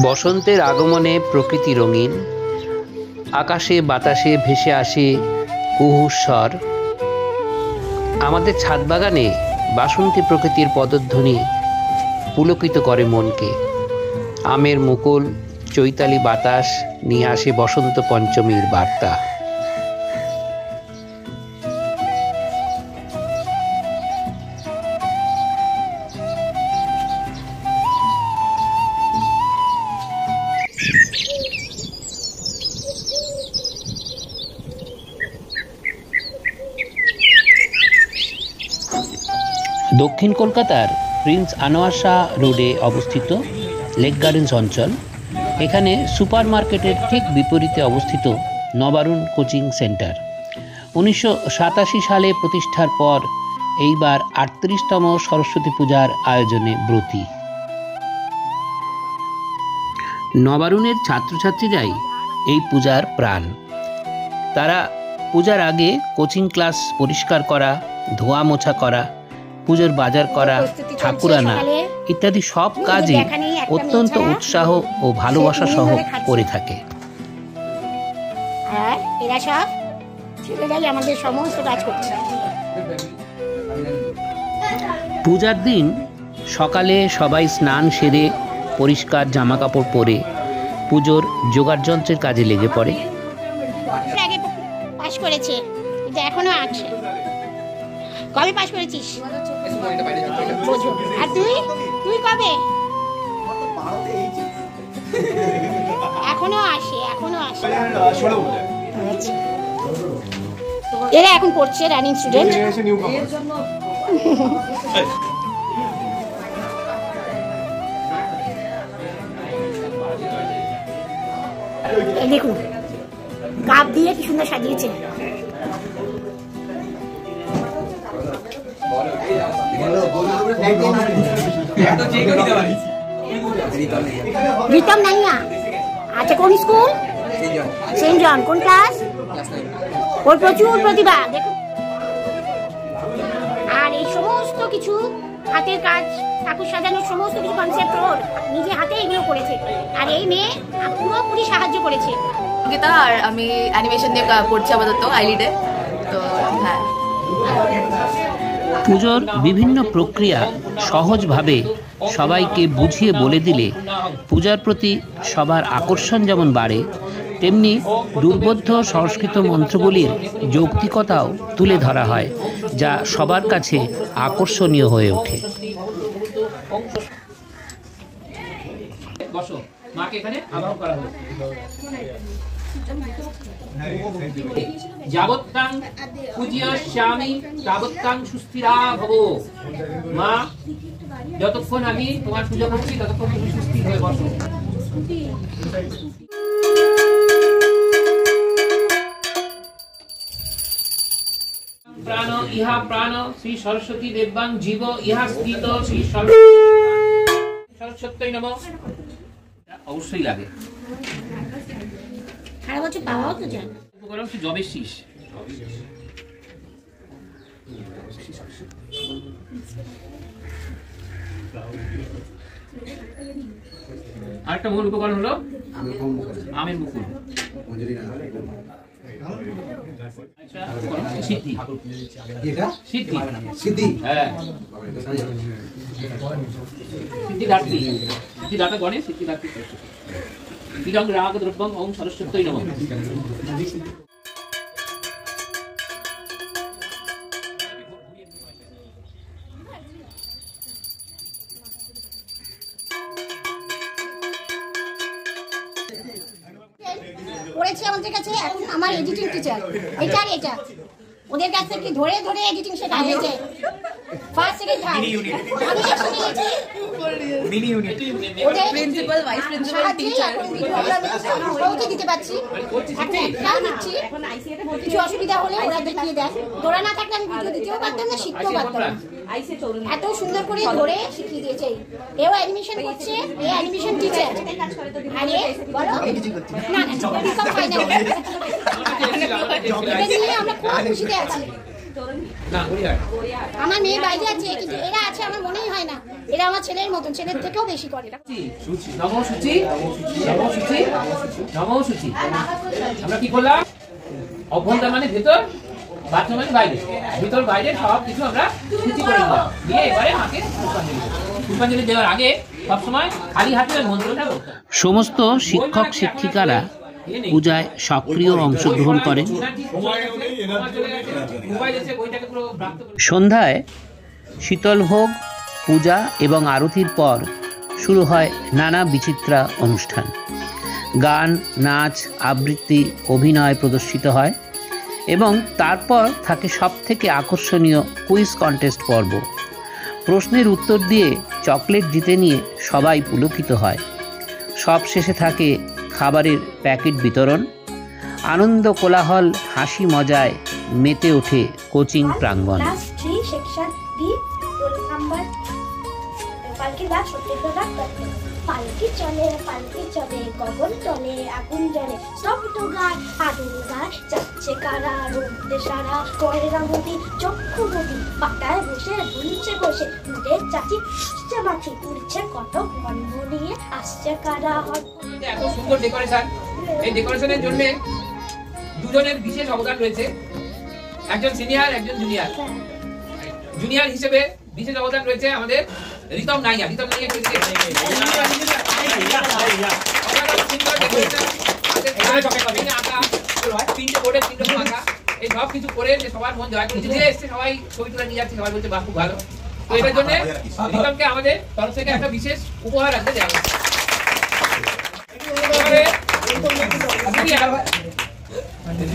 বসন্তের আগমনে প্রকৃতি রঙিন, আকাশে বাতাসে ভেসে আসে কুহুর স্বর। আমাদের ছাদ বাগানে বাসন্তী প্রকৃতির পদধ্বনি পুলকিত করে মনকে। আমের মুকুল, চৈতালি বাতাস নিয়ে আসে বসন্ত পঞ্চমীর বার্তা। দক্ষিণ কলকাতার প্রিন্স আনোয়ার শাহ রোডে অবস্থিত লেক গার্ডেন্স অঞ্চল। এখানে সুপার মার্কেটের ঠিক বিপরীতে অবস্থিত নবারুণ কোচিং সেন্টার। 1987 সালে প্রতিষ্ঠার পর এইবার 38তম সরস্বতী পূজার আয়োজনে ব্রতী। নবারুণের ছাত্রছাত্রীরাই এই পূজার প্রাণ। তারা পূজার আগে কোচিং ক্লাস পরিষ্কার করা, ধোয়া মোছা করা, পুজোর বাজার করা, ঠাকুর আনা ইত্যাদি সব কাজই অত্যন্ত উৎসাহ ও ভালোবাসা সহ করে থাকে। এরা সব ছেলেরাই আমাদের সমস্ত কাজ করছে। পূজার দিন সকালে সবাই স্নান সেরে পরিষ্কার জামা কাপড় পরে পুজোর জোগাড় যন্ত্রের কাজে লেগে পড়ে। আগে পাস করেছে, কিন্তু এখনো আছে। কবে পাস করেছিস? আর তুই তুই কবে? এখনো আসে, এখনো আসে। এরা এখন পড়ছে, রানিং স্টুডেন্ট। দেখুন কাপ দিয়ে কি সুন্দর সাজিয়েছে। রিতম নাইয়া, আচ্ছা কোন স্কুল? সেন্ট জন। কোন ক্লাস? ওর প্রচুর প্রতিভা দেখুন। আর এই সমস্ত কিছু হাতের কাজ, ঠাকুর সাজানোর সমস্ত কিছু কনসেপ্ট ওর নিজে হাতে এগুলো করেছে। আর এই মেয়ে পুরোপুরি সাহায্য করেছে। আর আমি অ্যানিমেশন নিয়ে পড়ছি আপাতত আইলিডে। তো হ্যাঁ, পুজোর বিভিন্ন প্রক্রিয়া সহজভাবে সবাইকে বুঝিয়ে বলে দিলে পূজার প্রতি সবার আকর্ষণ যেমন বাড়ে, তেমনি দুর্বোধ্য সংস্কৃত মন্ত্রগুলির যৌক্তিকতাও তুলে ধরা হয়, যা সবার কাছে আকর্ষণীয় হয়ে ওঠে। যাবত্তাং পূজ্যামি তাবত্তাং সুস্থিরা ভব। মা, যতক্ষণ আমি তোমার পূজা করছি ততক্ষণ তুমি সুস্থির হয়ে বসো। প্রাণ ইহা প্রাণ শ্রী সরস্বতী দেবাং জীব ইহা স্থিত শ্রী সরস্বতী নমঃ। অবশ্যই লাগে। সারা বছর পাওয়াও তো যায়। উপকরণ হচ্ছে জবের শীষ। আরেকটা মূল উপকরণ হলো আমের মুকুল। সিদ্ধি, সিদ্ধি, সিদ্ধি, হ্যাঁ সিদ্ধি ধাত্রী, সিদ্ধি দাতা গণেশ, সিদ্ধি ধাত্রী বিরং রাগ দ্রব্যং ওম সরস্বতী নমঃ। পড়েছে আমাদের কাছে। এখন আমার এডিটিং টিচার এটা আর এটা, ওদের কাছ থেকে ধরে ধরে এডিটিং শেখা হয়েছে। ফার্স্ট সেকেন্ড থার্ড আমি একসাথে নিয়েছি। মিনি ইউনিট ওদের প্রিন্সিপাল, ভাইস প্রিন্সিপাল, টিচার ওকে দিতে পারছি। এখন দিচ্ছি। কিছু অসুবিধা হলে ওরা দেখিয়ে দেয়। ওরা না থাকলে আমি ভিডিও দিতেও পারতাম না, শিখতেও পারতাম না। এত সুন্দর করে ধরে শিখিয়ে দিয়েছে। এও অ্যানিমেশন করছে, এ অ্যানিমেশন টিচার। আরে বলো না না সব ফাইনাল। আমরা খুব খুশিতে আছি। আমার মেয়ে বাইরে আছে, কিন্তু এরা আছে আমার মনেই হয় না। এরা আমার ছেলের মতন, ছেলের থেকেও বেশি করে। নমঃসূচি, নমঃসূচি, নমঃসূচি। আমরা কি করলাম? অভ্যন্তর মানে ভেতর, বাথরুম মানে বাইরে, ভিতর বাইরে সব কিছু আমরা সূচি করে নিলাম। দিয়ে এবারে মাকে পুষ্পাঞ্জলি দেওয়ার আগে সবসময় খালি হাতে মন্ত্রটা বলতে হবে। সমস্ত শিক্ষক শিক্ষিকারা পূজায় সক্রিয় অংশগ্রহণ করেন। সন্ধ্যায় শীতলভোগ, পূজা এবং আরতির পর শুরু হয় নানা বিচিত্রা অনুষ্ঠান। গান, নাচ, আবৃত্তি, অভিনয় প্রদর্শিত হয় এবং তারপর থাকে সবথেকে আকর্ষণীয় কুইজ কন্টেস্ট পর্ব। প্রশ্নের উত্তর দিয়ে চকলেট জিতে নিয়ে সবাই পুলকিত হয়। সব শেষে থাকে খাবারের প্যাকেট বিতরণ। আনন্দ, কোলাহল, হাসি মজায় মেতে ওঠে কোচিং প্রাঙ্গণ। পালকি চলে পালকি চলে গগন তলে আগুন জ্বলে শব্দ গায় আগুন গায় যাচ্ছে কারা রোদে সারা করে রাঙতি চক্ষুমতি পাটায় বসে দুলছে বসে দুধের চাচি আসছে মাছি উড়ছে কত গন্ধ নিয়ে আসছে কারা। এত সুন্দর ডেকোরেশন, এই ডেকোরেশনের জন্য দুজনের বিশেষ অবদান রয়েছে, একজন সিনিয়র একজন জুনিয়র। জুনিয়র হিসেবে বিশেষ অবদান রয়েছে আমাদের রিতম নাইয়া। রিতম নাইয়া এই সব কিছু করে যে সবার মন জয় করে নিজে এসছে, সবাই ছবি তুলে নিয়ে যাচ্ছে, সবাই বলছে বাহ খুব ভালো। তো এটার জন্য রিতমকে আমাদের তরফ থেকে একটা বিশেষ উপহার আছে দেওয়া হবে।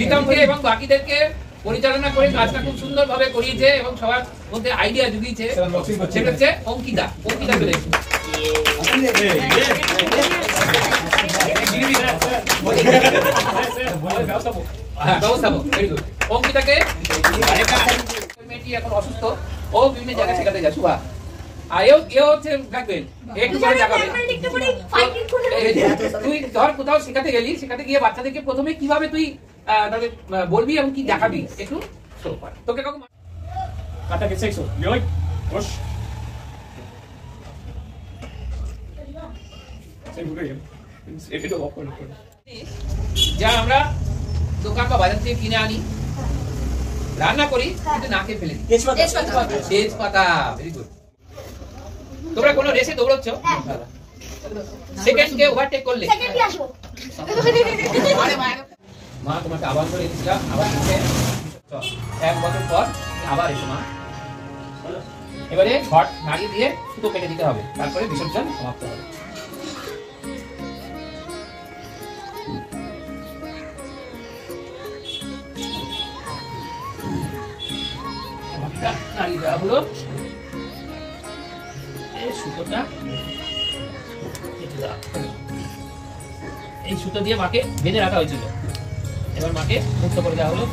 রিতমকে এবং বাকিদেরকে পরিচালনা করে কাজটা খুব সুন্দর ভাবে করিয়েছে এবং সবার মধ্যে আইডিয়া জুগিয়েছে, সেটা হচ্ছে অঙ্কিতা। অঙ্কিতা চলে এসেছে। অঙ্কিতাকে মেয়েটি এখন অসুস্থ, ও বিভিন্ন জায়গায় শেখাতে যায়। শুভা এও হচ্ছে ব্ল্যাকবেল, একটু পরে দেখাবে। তুই ধর কোথাও শেখাতে গেলি, শেখাতে গিয়ে বাচ্চাদেরকে প্রথমে কিভাবে তুই তাদের বলবি এবং কি দেখাবি একটু তোকে কাকু কাটা গেছে একশো বস যা আমরা দোকান বা বাজার থেকে কিনে আনি, রান্না করি কিন্তু না খেয়ে ফেলে দিই। তেজপাতা, ভেরি গুড। তোমরা কোন রেসে দৌড়চ্ছ, সেকেন্ড কে ওভারটেক করলে মা তোমাকে আবার করে দিয়েছিলাম, আবার এক বছর পর আবার এসো মা। এবারে ঘট নাড়িয়ে দিয়ে সুতো কেটে দিতে হবে, তারপরে বিসর্জন সমাপ্ত হবে। নাড়িয়ে দেওয়া হলো, সুতোটা এই সুতো দিয়ে মাকে বেঁধে রাখা হয়েছিল, এবার মাকে মুক্ত করে দেওয়া হলো।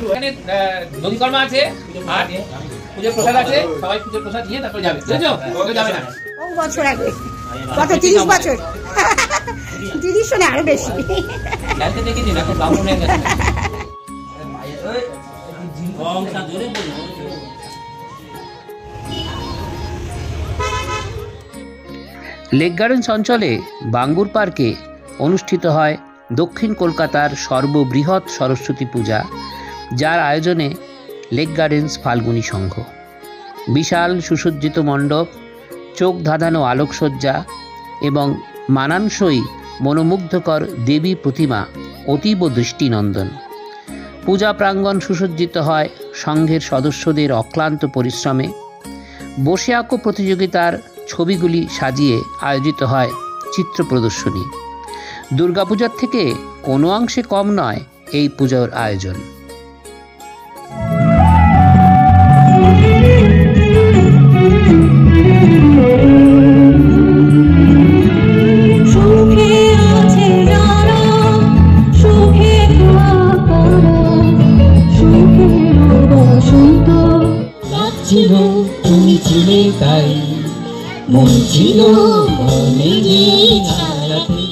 এখানে দধিকর্মা আছে আর পুজোর প্রসাদ আছে, সবাই পুজোর প্রসাদ নিয়ে তারপর যাবে, বুঝেছো? যাবে না বছর আগে কত 30 বছর 30 শোনে আরো বেশি জানতে দেখেছি এখন ব্রাহ্মণ হয়ে গেছে। লেক গার্ডেন্স অঞ্চলে বাঙ্গুর পার্কে অনুষ্ঠিত হয় দক্ষিণ কলকাতার সর্ববৃহৎ সরস্বতী পূজা, যার আয়োজনে লেক গার্ডেন্স ফাল্গুনী সংঘ। বিশাল সুসজ্জিত মণ্ডপ, চোখ ধাঁধানো আলোকসজ্জা এবং মানানসই মনোমুগ্ধকর দেবী প্রতিমা অতীব দৃষ্টিনন্দন। পূজা প্রাঙ্গণ সুসজ্জিত হয় সংঘের সদস্যদের অক্লান্ত পরিশ্রমে। বসে আঁকো প্রতিযোগিতার ছবিগুলি সাজিয়ে আয়োজিত হয় চিত্র প্রদর্শনী। দুর্গাপূজার থেকে কোনো অংশে কম নয় এই পুজোর আয়োজন। তুমি ছিলে তাই মন ছিল মনে যে ছায়াতে।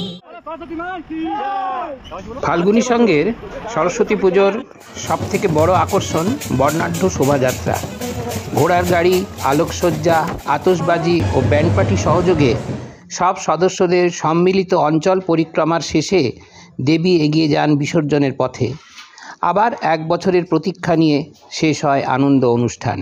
ফাল্গুনী সংঘের সরস্বতী পুজোর সবথেকে বড় আকর্ষণ বর্ণাঢ্য শোভাযাত্রা। ঘোড়ার গাড়ি, আলোকসজ্জা, আতশবাজি ও ব্যান্ড পার্টি সহযোগে সব সদস্যদের সম্মিলিত অঞ্চল পরিক্রমার শেষে দেবী এগিয়ে যান বিসর্জনের পথে। আবার এক বছরের প্রতীক্ষা নিয়ে শেষ হয় আনন্দ অনুষ্ঠান।